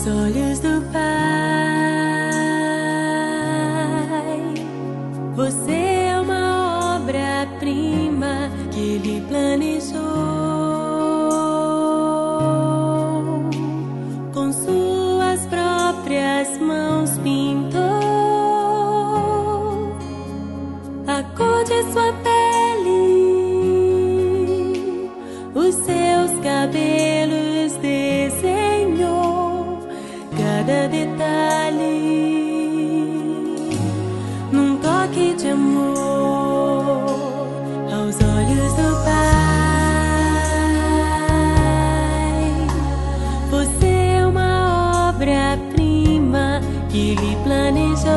aos olhos do Pai. Você é uma obra-prima que Ele planejou, com suas próprias mãos pintou a cor de sua pele, os seus cabelos desenhou, cada detalhe num toque de amor aos olhos do Pai. Você é uma obra-prima que Ele planejou,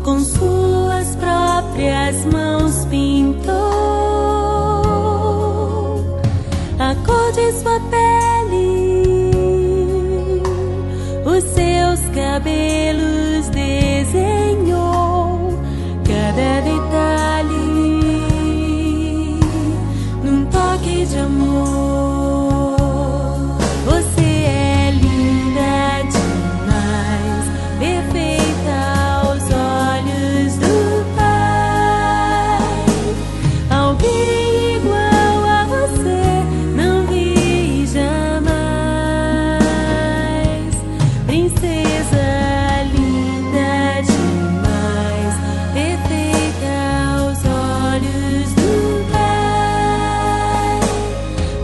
com suas próprias mãos pintou a cor de sua pele, os seus cabelos desenhou, cada detalhe num toque de amor. Você é linda demais, perfeita aos olhos do Pai. Alguém igual a você não vi jamais. Princesa linda demais, perfeita aos olhos do Pai.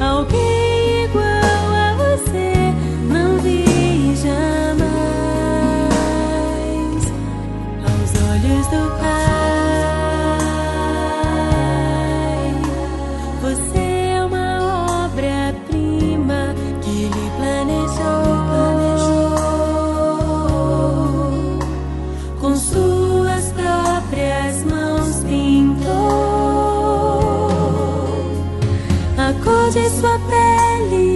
Alguém igual a você não vi jamais aos olhos do Pai. Você é uma obra-prima que Ele planejou, com suas próprias mãos pintou a cor de sua pele,